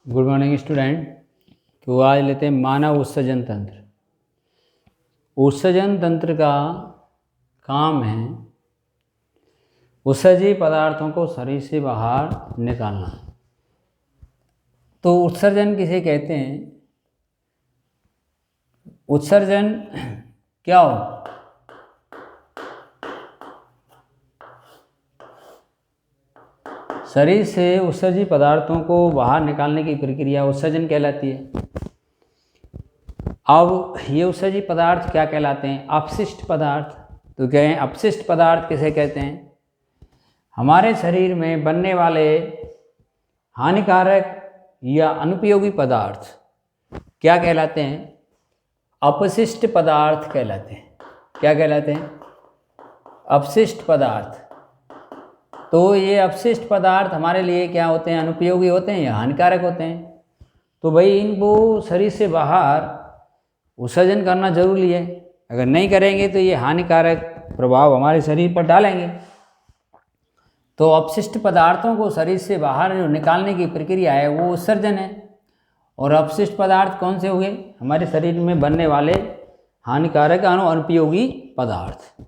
Good morning student. तो आज लेते हैं मानव उत्सर्जन तंत्र। उत्सर्जन तंत्र का काम है उत्सर्जी पदार्थों को शरीर से बाहर निकालना। तो उत्सर्जन किसे कहते हैं? उत्सर्जन क्या हो? शरीर से उत्सर्जी पदार्थों को बाहर निकालने की प्रक्रिया उत्सर्जन कहलाती है। अब ये उत्सर्जी पदार्थ क्या कहलाते हैं? अपशिष्ट पदार्थ। तो क्या है अपशिष्ट पदार्थ किसे कहते हैं? हमारे शरीर में बनने वाले हानिकारक या अनुपयोगी पदार्थ क्या कहलाते हैं? अपशिष्ट पदार्थ कहलाते हैं। क्या कहलाते हैं? अपशिष्ट पदार्थ। तो ये अपशिष्ट पदार्थ हमारे लिए क्या होते हैं? अनुपयोगी होते हैं या हानिकारक होते हैं। तो भाई इनको शरीर से बाहर उत्सर्जन करना जरूरी है। अगर नहीं करेंगे तो ये हानिकारक प्रभाव हमारे शरीर पर डालेंगे। तो अपशिष्ट पदार्थों को शरीर से बाहर निकालने की प्रक्रिया है वो उत्सर्जन है। और अपशिष्ट पदार्थ कौन से हुए? हमारे शरीर में बनने वाले हानिकारक अनुपयोगी पदार्थ।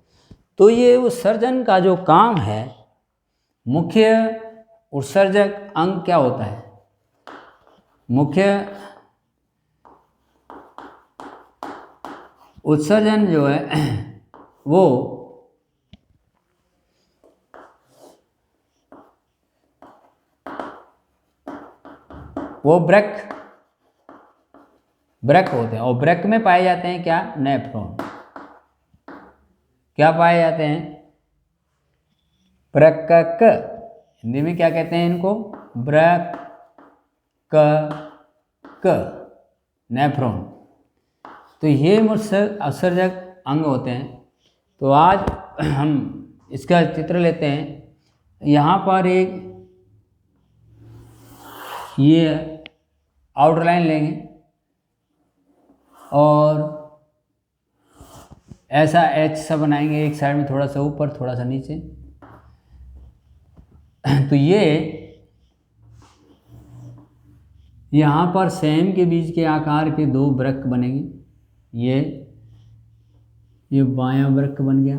तो ये उत्सर्जन का जो काम है, मुख्य उत्सर्जक अंग क्या होता है? मुख्य उत्सर्जन जो है वो ब्रक होते हैं। और ब्रक में पाए जाते हैं क्या? नेफ्रॉन। क्या पाए जाते हैं? ब्रकक। हिंदी में क्या कहते हैं इनको? ब्रकक, नेफ्रॉन। तो ये उत्सर्जक अंग होते हैं। तो आज हम इसका चित्र लेते हैं। यहाँ पर एक ये आउटलाइन लेंगे और ऐसा एच सा बनाएंगे, एक साइड में थोड़ा सा ऊपर थोड़ा सा नीचे। तो ये यहाँ पर सेम के बीच के आकार के दो वृक्क बनेंगे। ये बायां वृक्क बन गया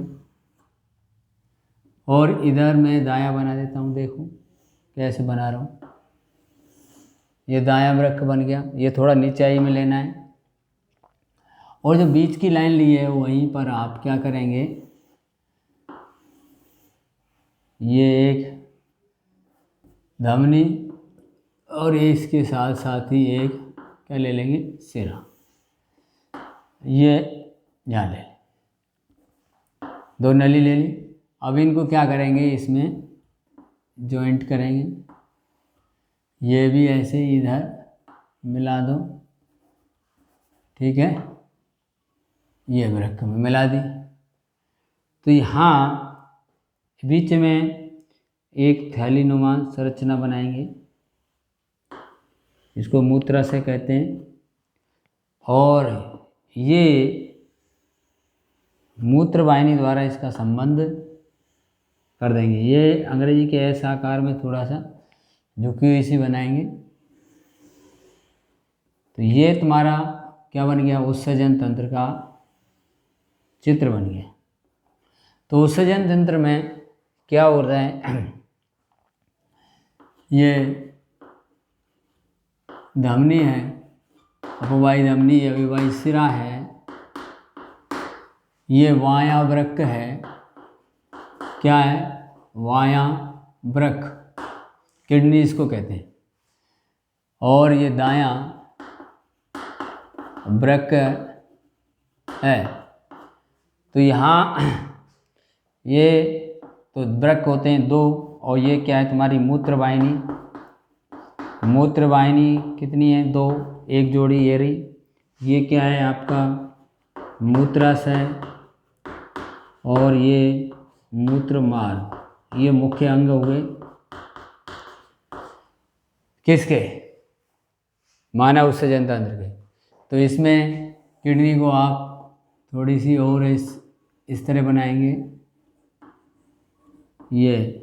और इधर मैं दायां बना देता हूँ। देखो कैसे बना रहा हूँ। ये दायां वृक्क बन गया। ये थोड़ा नीचाई में लेना है और जो बीच की लाइन ली है वहीं पर आप क्या करेंगे, ये एक धमनी और इसके साथ साथ ही एक क्या ले लेंगे? सिरा। ये यहाँ ले, दो नली ले ली। अब इनको क्या करेंगे? इसमें जॉइंट करेंगे। ये भी ऐसे ही इधर मिला दो, ठीक है। ये वृक्क में मिला दी। तो यहाँ बीच में एक थैलीनुमा संरचना बनाएंगे, इसको मूत्राशय कहते हैं। और ये मूत्रवाहिनी द्वारा इसका संबंध कर देंगे। ये अंग्रेजी के ऐसे आकार में थोड़ा सा झुकी हुई सी बनाएंगे। तो ये तुम्हारा क्या बन गया? उत्सर्जन तंत्र का चित्र बन गया। तो उत्सर्जन तंत्र में क्या हो रहा है? ये धमनी है, अपवायी धमनी, अविवाही सिरा है, ये वायां वृक्क है। क्या है? वायां वृक्क, किडनी इसको कहते हैं। और ये दायां वृक्क है। तो यहाँ ये तो वृक्क होते हैं दो। और ये क्या है? तुम्हारी मूत्रवाहिनी। मूत्रवाहिनी कितनी है? दो, एक जोड़ी ये रही। ये क्या है? आपका मूत्राशय और ये मूत्रमार्ग। ये मुख्य अंग हुए किसके? मानव उत्सर्जन तंत्र के। तो इसमें किडनी को आप थोड़ी सी और इस तरह बनाएंगे। ये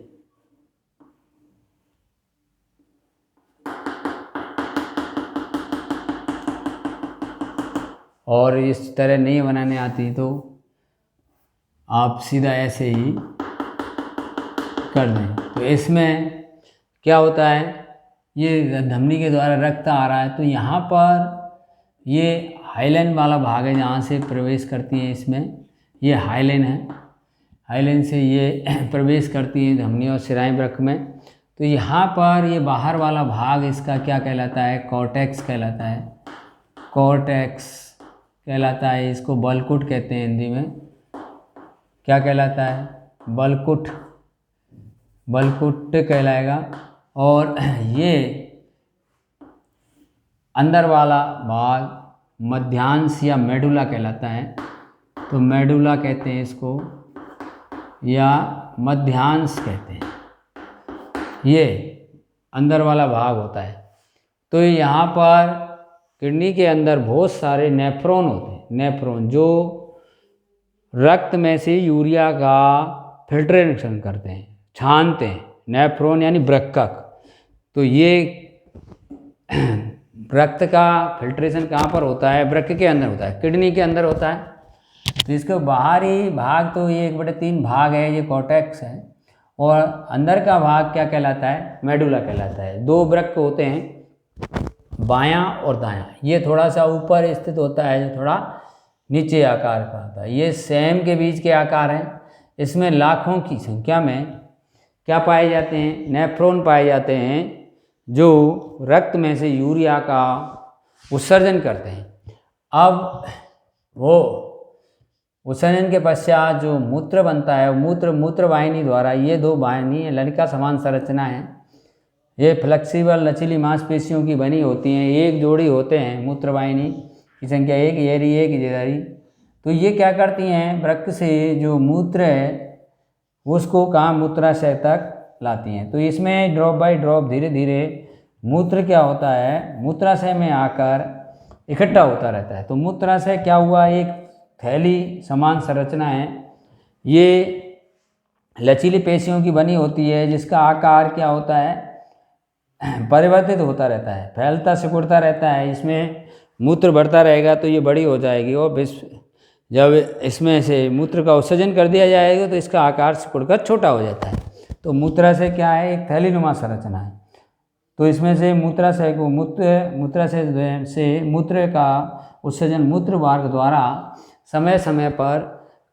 और इस तरह नहीं बनाने आती तो आप सीधा ऐसे ही कर दें। तो इसमें क्या होता है, ये धमनी के द्वारा रक्त आ रहा है, तो यहाँ पर ये हाइलेन वाला भाग है जहाँ से प्रवेश करती है, इसमें ये हाइलेन है, हाइलेन से ये प्रवेश करती है धमनी और शिराएँ वृक्क में। तो यहाँ पर ये बाहर वाला भाग इसका क्या कहलाता है, कॉर्टेक्स कहलाता है, कॉर्टेक्स कहलाता है। इसको बलकुट कहते हैं हिंदी में, क्या कहलाता है, बलकुट, बलकुट कहलाएगा। और ये अंदर वाला भाग मध्यांश या मेडुला कहलाता है, तो मेडुला कहते हैं इसको या मध्यांश कहते हैं, ये अंदर वाला भाग होता है। तो यहाँ पर किडनी के अंदर बहुत सारे नेफ्रॉन होते हैं, नेफ्रॉन जो रक्त में से यूरिया का फिल्ट्रेशन करते हैं, छानते हैं, नेफ्रॉन यानी वृक्कक। तो ये रक्त का फिल्ट्रेशन कहाँ पर होता है, वृक्क के अंदर होता है, किडनी के अंदर होता है। तो इसके बाहरी भाग तो ये 1/3 भाग है, ये कॉर्टेक्स है, और अंदर का भाग क्या कहलाता है, मेडुला कहलाता है। 2 वृक्क होते हैं, बायां और दायां। ये थोड़ा सा ऊपर स्थित होता है, जो थोड़ा नीचे आकार का होता है। ये सेम के बीच के आकार हैं। इसमें लाखों की संख्या में क्या पाए जाते हैं, नेफ्रॉन पाए जाते हैं, जो रक्त में से यूरिया का उत्सर्जन करते हैं। अब वो उत्सर्जन के पश्चात जो मूत्र बनता है, मूत्र वाहिनी द्वारा, ये 2 वाहिनी ललिका समान संरचना है, ये फ्लेक्सिबल लचीली मांसपेशियों की बनी होती हैं, एक जोड़ी होते हैं, मूत्र वाहिनी की संख्या 1, ये रही 1 इधर। तो ये क्या करती हैं, वृक्क से जो मूत्र है उसको कहाँ, मूत्राशय तक लाती हैं। तो इसमें ड्रॉप बाय ड्रॉप धीरे धीरे मूत्र क्या होता है, मूत्राशय में आकर इकट्ठा होता रहता है। तो मूत्राशय क्या हुआ, एक थैली समान संरचना है, ये लचीली पेशियों की बनी होती है, जिसका आकार क्या होता है, परिवर्तित होता रहता है, फैलता सिकुड़ता रहता है। इसमें मूत्र बढ़ता रहेगा तो ये बड़ी हो जाएगी, और जब इसमें से मूत्र का उत्सर्जन कर दिया जाएगा तो इसका आकार सिकुड़कर छोटा हो जाता है। तो मूत्राशय क्या है, एक थैलीनुमा संरचना है। तो इसमें से मूत्राशय को मूत्राशय से मूत्र का उत्सर्जन मूत्र मार्ग द्वारा समय समय पर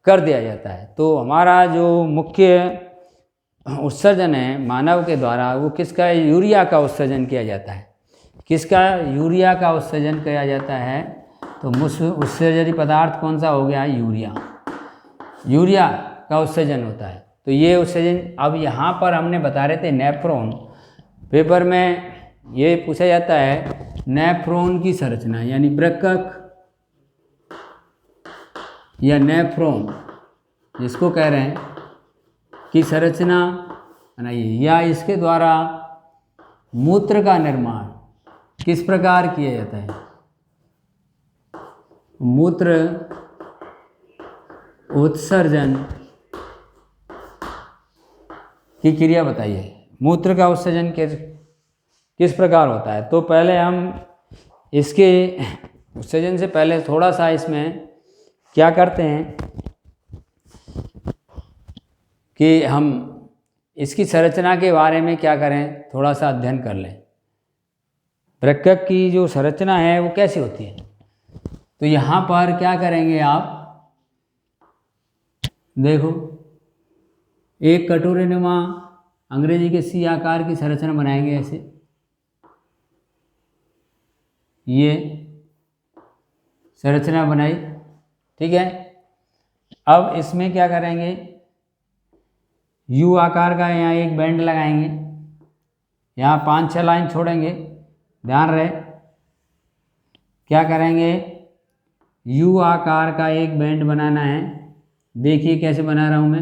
कर दिया जाता है। तो हमारा जो मुख्य उत्सर्जन है मानव के द्वारा, वो किसका है, यूरिया का उत्सर्जन किया जाता है। किसका, यूरिया का उत्सर्जन किया जाता है। तो उत्सर्जनी पदार्थ कौन सा हो गया, यूरिया, यूरिया का उत्सर्जन होता है। तो ये उत्सर्जन, अब यहाँ पर हमने बता रहे थे नेफ्रॉन, पेपर में ये पूछा जाता है नेफ्रॉन की संरचना, यानी वृक्कक या नेफ्रॉन जिसको कह रहे हैं की संरचना बनाइए, या इसके द्वारा मूत्र का निर्माण किस प्रकार किया जाता है। मूत्र उत्सर्जन की क्रिया बताइए, मूत्र का उत्सर्जन किस प्रकार होता है। तो पहले हम इसके उत्सर्जन से पहले थोड़ा सा इसमें क्या करते हैं कि हम इसकी संरचना के बारे में क्या करें, थोड़ा सा अध्ययन कर लें। वृक्कक की जो संरचना है वो कैसी होती है। तो यहाँ पर क्या करेंगे आप, देखो एक कटोरीनुमा अंग्रेजी के सी आकार की संरचना बनाएंगे ऐसे, ये संरचना बनाई, ठीक है। अब इसमें क्या करेंगे, यू आकार का यहाँ एक बैंड लगाएंगे, यहाँ 5-6 लाइन छोड़ेंगे, ध्यान रहे। क्या करेंगे, यू आकार का एक बैंड बनाना है। देखिए कैसे बना रहा हूँ मैं,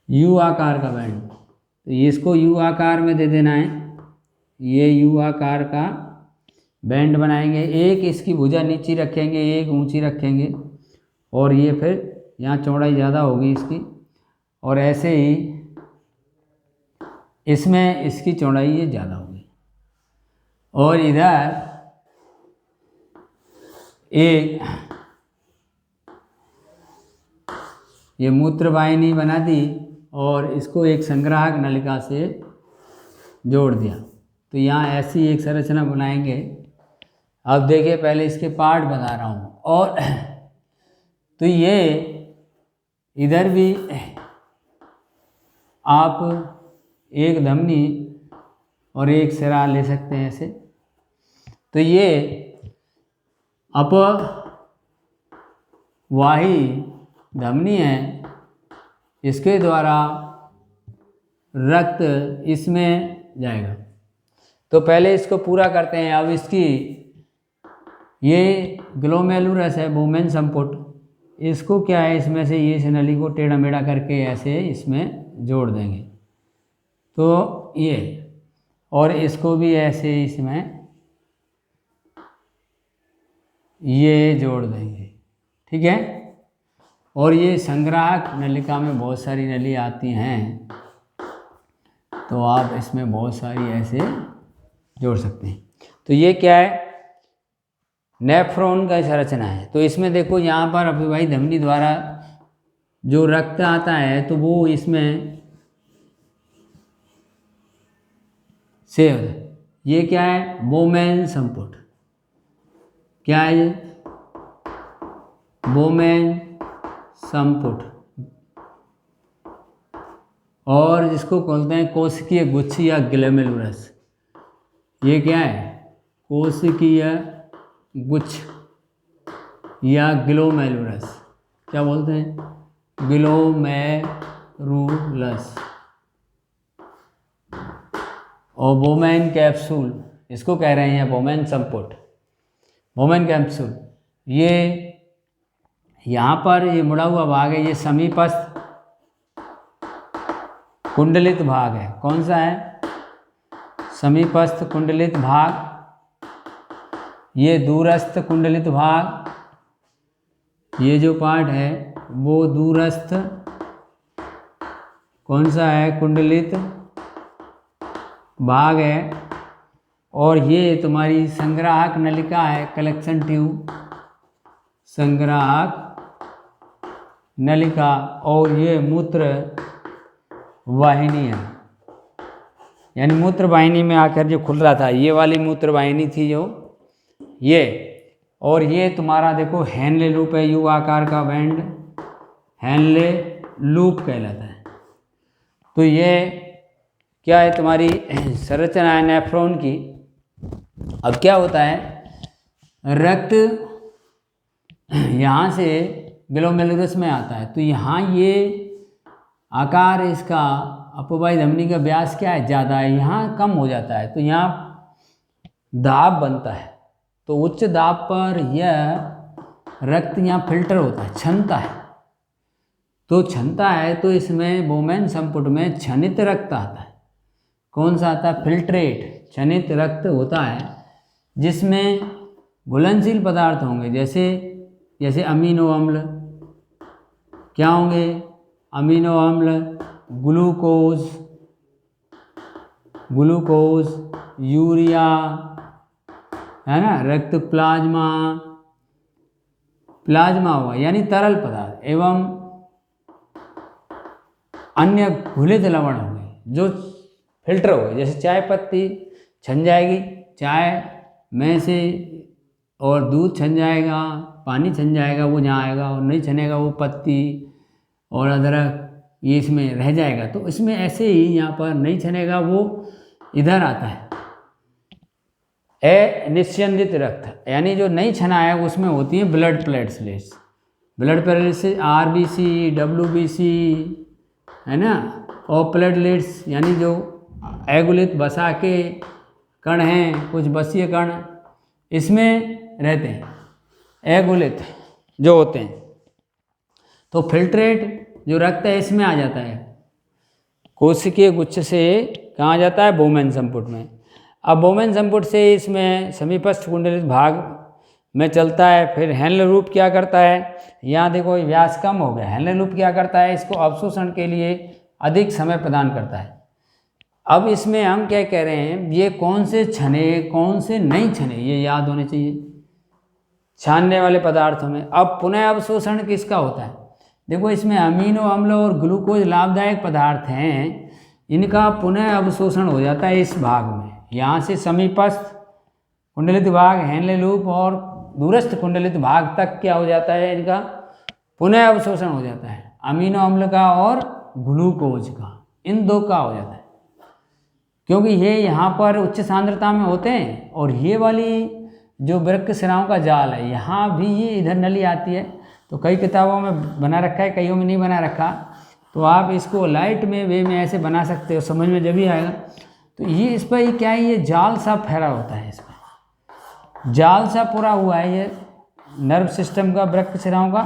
यू आकार का बैंड। तो इसको यू आकार में दे देना है, ये यू आकार का बैंड बनाएंगे। एक इसकी भुजा नीची रखेंगे, एक ऊंची रखेंगे, और ये फिर यहाँ चौड़ाई ज़्यादा होगी इसकी, और ऐसे ही इसमें इसकी चौड़ाई ये ज़्यादा होगी। और इधर एक ये मूत्र वाहिनी बना दी और इसको एक संग्राहक नलिका से जोड़ दिया। तो यहाँ ऐसी एक संरचना बनाएंगे। अब देखिए पहले इसके पार्ट बता रहा हूँ। और तो ये इधर भी आप एक धमनी और एक सिरा ले सकते हैं ऐसे। तो ये अपवाही धमनी है, इसके द्वारा रक्त इसमें जाएगा। तो पहले इसको पूरा करते हैं। अब इसकी ये ग्लोमेरुलस है, बोमेन संपुट, इसको क्या है इसमें से ये इस नली को टेढ़ा मेढ़ा करके ऐसे इसमें जोड़ देंगे। तो ये और इसको भी ऐसे इसमें ये जोड़ देंगे, ठीक है। और ये संग्राहक नलिका में बहुत सारी नली आती हैं, तो आप इसमें बहुत सारी ऐसे जोड़ सकते हैं। तो ये क्या है, नेफ्रॉन का संरचना है। तो इसमें देखो यहाँ पर अपवाही धमनी द्वारा जो रक्त आता है तो वो इसमें से ये क्या है, बोमेन संपुट। क्या है ये, बोमेन संपुट, और जिसको बोलते हैं कोशिकीय गुच्छ या ग्लोमेरुलस। ये क्या है, कोशिकीय गुच्छ या ग्लोमेरुलस, क्या बोलते हैं, ग्लोमेरुलस। और बोमेन कैप्सूल इसको कह रहे हैं, बोमेन संपुट, बोमेन कैप्सूल। ये यहाँ पर ये मुड़ा हुआ भाग है, ये समीपस्थ कुंडलित भाग है। कौन सा है, समीपस्थ कुंडलित भाग। ये दूरस्थ कुंडलित भाग, ये जो पार्ट है वो दूरस्थ कौन सा है, कुंडलित भाग है। और ये तुम्हारी संग्राहक नलिका है, कलेक्शन ट्यूब, संग्राहक नलिका। और ये मूत्र वाहिनी है, यानी मूत्र वाहिनी में आकर जो खुल रहा था, ये वाली मूत्र वाहिनी थी जो ये। और ये तुम्हारा देखो हेनले लूप है, यू आकार का बैंड हेनले लूप कहलाता है। तो ये क्या है, तुम्हारी संरचना है नेफ्रॉन की। अब क्या होता है, रक्त यहाँ से ग्लोमेरुलस में आता है, तो यहाँ ये आकार इसका अपवाही धमनी का व्यास क्या है, ज़्यादा है, यहाँ कम हो जाता है। तो यहाँ दाब बनता है, तो उच्च दाब पर यह रक्त यहाँ फिल्टर होता है, छनता है। तो छनता है तो इसमें बोमेन संपुट में छनित रक्त आता है। कौन सा आता है, फिल्ट्रेट छनित रक्त होता है, जिसमें घुलनशील पदार्थ होंगे, जैसे अमीनो अम्ल। क्या होंगे, अमीनो अम्ल, ग्लूकोज, यूरिया, है ना, रक्त प्लाज्मा हुआ यानी तरल पदार्थ, एवं अन्य घुलित लवण होंगे जो फिल्टर हो गए। जैसे चाय पत्ती छन जाएगी चाय में से, और दूध छन जाएगा, पानी छन जाएगा, वो जहाँ आएगा, और नहीं छनेगा वो पत्ती और अदरक ये इसमें रह जाएगा। तो इसमें ऐसे ही यहाँ पर नहीं छनेगा, वो इधर आता है। निस्यंदित रक्त यानी जो नहीं छना है उसमें होती है ब्लड प्लेटलेट्स, RBC, WBC, है ना, और प्लेटलेट्स यानी जो एगुलित बसा के कण हैं, कुछ बसीय कण इसमें रहते हैं, एगुलित जो होते हैं। तो फिल्ट्रेट जो रक्त है इसमें आ जाता है, कोशिकीय गुच्छ से कहाँ आ जाता है, बोमेन संपुट में। अब बोमेन संपुट से इसमें समीपस्थ कुंडलित भाग में चलता है। फिर हेनले लूप क्या करता है, यहाँ देखो व्यास कम हो गया। हेनले लूप क्या करता है, इसको अवशोषण के लिए अधिक समय प्रदान करता है। अब इसमें हम क्या कह रहे हैं, ये कौन से छने कौन से नहीं छने ये याद होने चाहिए। छानने वाले पदार्थों में। अब पुनः अवशोषण किसका होता है? देखो इसमें अमीनो अम्ल और ग्लूकोज लाभदायक पदार्थ हैं, इनका पुनः अवशोषण हो जाता है इस भाग में। यहाँ से समीपस्थ कुंडलित भाग, हेनले लूप और दूरस्थ कुंडलित भाग तक क्या हो जाता है, इनका पुनः अवशोषण हो जाता है। अमीनो अम्ल का और ग्लूकोज का, इन दो का हो जाता है, क्योंकि ये यहाँ पर उच्च सांद्रता में होते हैं। और ये वाली जो वृक्क शिराओं का जाल है, यहाँ भी ये इधर नली आती है। तो कई किताबों में बना रखा है, कईयों में नहीं बना रखा, तो आप इसको लाइट में वे में ऐसे बना सकते हो, समझ में जब भी आएगा। तो ये इस पर ये क्या है, ये जाल सा फैला होता है, इसमें जाल सा पूरा हुआ है ये नर्व सिस्टम का, वृक्क शिराओं का।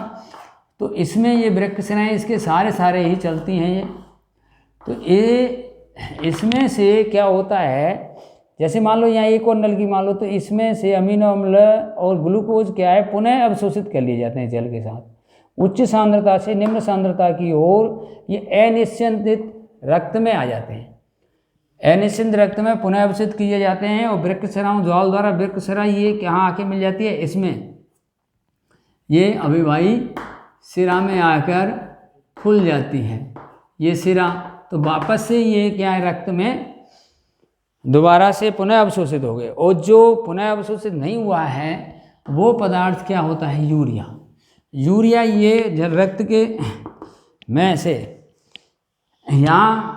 तो इसमें ये वृक्क शिराएँ इसके सारे ही चलती हैं ये। तो ये इसमें से क्या होता है, जैसे मान लो यहाँ एक और नल की मान लो, तो इसमें से अमीनो अम्ल और ग्लूकोज क्या है, पुनः अवशोषित कर लिए जाते हैं जल के साथ। उच्च सांद्रता से निम्न सांद्रता की ओर ये अनिश्चित रक्त में आ जाते हैं। अनिश्चित रक्त में पुनः अवशोषित किए जाते हैं और वृक्क शिराओं जाल द्वारा वृक्क शिरा ये कहाँ आके मिल जाती है, इसमें ये अभिवाही शिरा में आकर खुल जाती है ये शिरा। तो वापस से ये क्या है, रक्त में दोबारा से पुनः अवशोषित हो गए। और जो पुनः अवशोषित नहीं हुआ है वो पदार्थ क्या होता है, यूरिया। यूरिया ये जल रक्त के में से यहाँ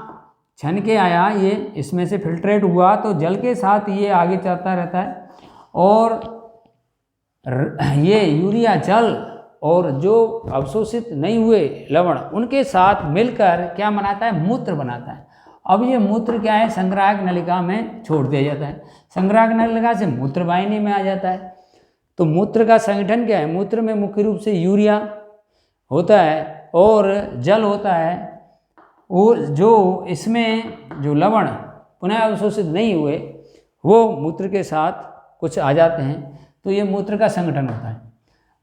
छन के आया, ये इसमें से फिल्ट्रेट हुआ, तो जल के साथ ये आगे चलता रहता है। और ये यूरिया जल और जो अवशोषित नहीं हुए लवण, उनके साथ मिलकर क्या बनाता है, मूत्र बनाता है। अब ये मूत्र क्या है, संग्राहक नलिका में छोड़ दिया जाता है। संग्राहक नलिका से मूत्र वाहिनी में आ जाता है। तो मूत्र का संगठन क्या है, मूत्र में मुख्य रूप से यूरिया होता है और जल होता है। और जो इसमें जो लवण पुनः अवशोषित नहीं हुए वो मूत्र के साथ कुछ आ जाते हैं, तो ये मूत्र का संगठन होता है।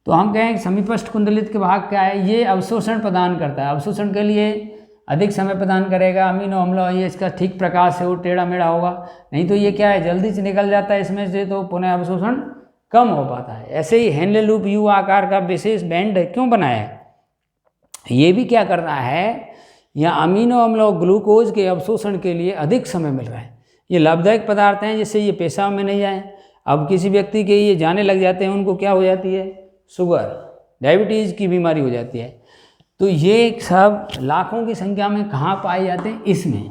तो हम कहें कि समीपस्थ कुंडलित के भाग क्या है, ये अवशोषण प्रदान करता है। अवशोषण के लिए अधिक समय प्रदान करेगा। अमीनो अम्ल ये इसका ठीक प्रकाश से वो टेढ़ा मेढ़ा होगा, नहीं तो ये क्या है, जल्दी से निकल जाता है इसमें से, तो पुनः अवशोषण कम हो पाता है। ऐसे ही हेनले लूप यू आकार का विशेष बैंड क्यों बनाया है, ये भी क्या कर रहा है, यहाँ अमीनो अम्ल और ग्लूकोज के अवशोषण के लिए अधिक समय मिल रहा है। ये लाभदायक पदार्थ हैं जिससे ये पेशाब में नहीं जाए। अब किसी व्यक्ति के ये जाने लग जाते हैं, उनको क्या हो जाती है, शुगर, डायबिटीज़ की बीमारी हो जाती है। तो ये सब लाखों की संख्या में कहाँ पाए जाते हैं, इसमें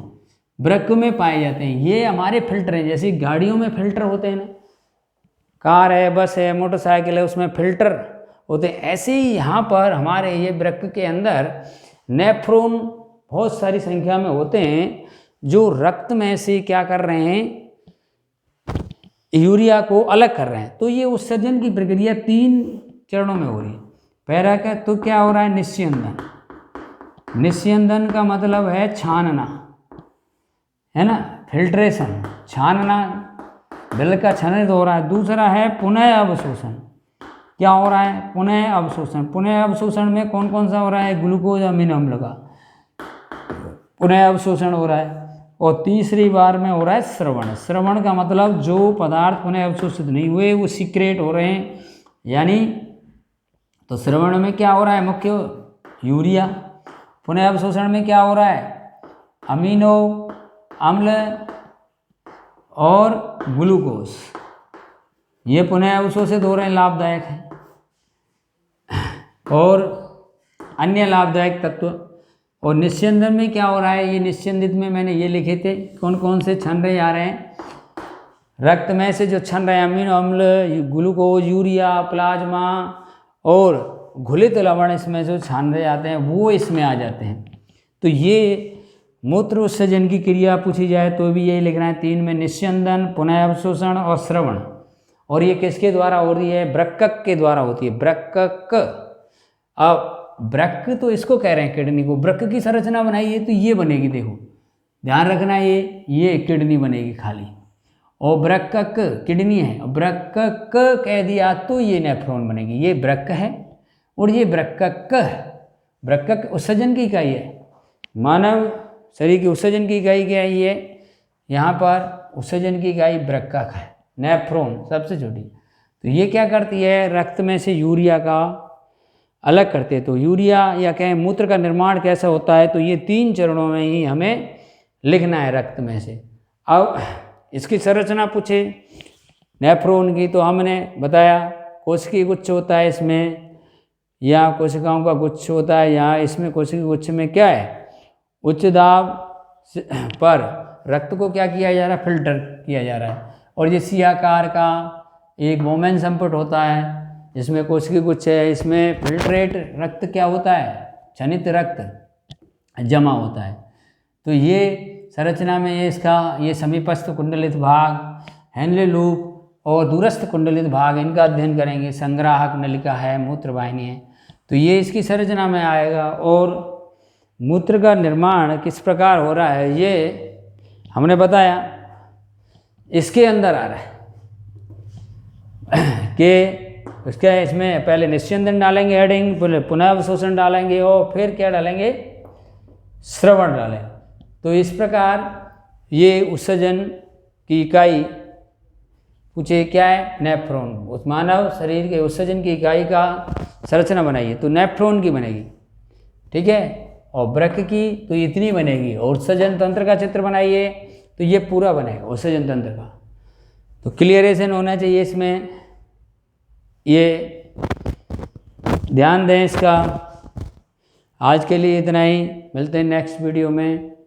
वृक्क में पाए जाते हैं। ये हमारे फिल्टर हैं, जैसे गाड़ियों में फिल्टर होते हैं ना, कार है, बस है, मोटरसाइकिल है, उसमें फिल्टर होते हैं। ऐसे ही यहाँ पर हमारे ये वृक्क के अंदर नेफ्रॉन बहुत सारी संख्या में होते हैं, जो रक्त में से क्या कर रहे हैं, यूरिया को अलग कर रहे हैं। तो ये उत्सर्जन की प्रक्रिया 3 चरणों में हो रही है। पहला क्या, तो क्या हो रहा है, निस्यंदन। निस्यंदन का मतलब है छानना, है ना, फिल्ट्रेशन, छानना, जल का छनन हो रहा है। दूसरा है पुनः अवशोषण। क्या हो रहा है, पुनः अवशोषण। पुनः अवशोषण में कौन कौन सा हो रहा है, ग्लूकोज अमीनो अम्ल का पुनः अवशोषण हो रहा है। और तीसरी बार में हो रहा है श्रवण। श्रवण का मतलब जो पदार्थ पुनः अवशोषित नहीं हुए वो सीक्रेट हो रहे हैं, यानी तो श्रवण में क्या हो रहा है, मुख्य यूरिया। पुनः अवशोषण में क्या हो रहा है, अमीनो अम्ल और ग्लूकोज, ये पुनः अवशोषित हो रहे हैं, लाभदायक है। और अन्य लाभदायक तत्व। और निस्यंदन में क्या हो रहा है, ये निस्यंदित में मैंने ये लिखे थे कौन कौन से छन रहे आ रहे हैं, रक्त में से जो छन रहे हैं, अमीनो अम्ल, ग्लूकोज, यूरिया, प्लाज्मा और घुलित लवण इसमें जो छान रहे जाते हैं वो इसमें आ जाते हैं। तो ये मूत्र उत्सर्जन की क्रिया पूछी जाए तो भी यही लिखना है 3 में, निस्यंदन, पुनः अवशोषण और श्रवण। और ये किसके द्वारा हो रही है, वृक्क के द्वारा होती है, वृक्क। अब वृक्क तो इसको कह रहे हैं, किडनी को। वृक्क की संरचना बनाइए तो ये बनेगी, देखो ध्यान रखना, ये किडनी बनेगी खाली, और वृक्क किडनी है, वृक्क कह दिया तो ये नेफ्रॉन बनेगी। ये वृक्क है और ये वृक्क है। वृक्क उत्सर्जन की इकाई है, मानव शरीर की उत्सर्जन की इकाई क्या है, ये यहाँ पर उत्सर्जन की इकाई वृक्क है, नेफ्रॉन सबसे छोटी। तो ये क्या करती है, रक्त में से यूरिया का अलग करते हैं। तो यूरिया या कहें मूत्र का निर्माण कैसा होता है, तो ये 3 चरणों में ही हमें लिखना है रक्त में से। अब इसकी संरचना पूछे नेफ्रॉन की, तो हमने बताया कोशिकीय गुच्छ होता है इसमें, या कोशिकाओं का गुच्छ होता है। यहाँ इसमें कोशिकीय गुच्छ में क्या है, उच्च दाब पर रक्त को क्या किया जा रहा है, फिल्टर किया जा रहा है। और ये सी आकार का एक वोमेन संपुट होता है जिसमें कोशिकीय गुच्छ है, इसमें फिल्ट्रेट रक्त क्या होता है, क्षनित रक्त जमा होता है। तो ये संरचना में ये इसका ये समीपस्थ कुंडलित भाग, हेनले लूप और दूरस्थ कुंडलित भाग, इनका अध्ययन करेंगे। संग्राहक नलिका है, मूत्रवाहिनी है, तो ये इसकी संरचना में आएगा। और मूत्र का निर्माण किस प्रकार हो रहा है ये हमने बताया, इसके अंदर आ रहा है कि उसका इसमें पहले निस्यंदन डालेंगे हेडिंग, पुनः अवशोषण डालेंगे और फिर क्या डालेंगे, श्रवण डालेंगे। तो इस प्रकार ये उत्सर्जन की इकाई पूछे क्या है, नेफ्रॉन। उस मानव शरीर के उत्सर्जन की इकाई का संरचना बनाइए, तो नेफ्रॉन की बनेगी, ठीक है। और वृक्क की तो इतनी बनेगी। और उत्सर्जन तंत्र का चित्र बनाइए तो ये पूरा बनेगा उत्सर्जन तंत्र का। तो क्लियरेशन होना चाहिए इसमें, ये ध्यान दें इसका। आज के लिए इतना ही, मिलते हैं नेक्स्ट वीडियो में।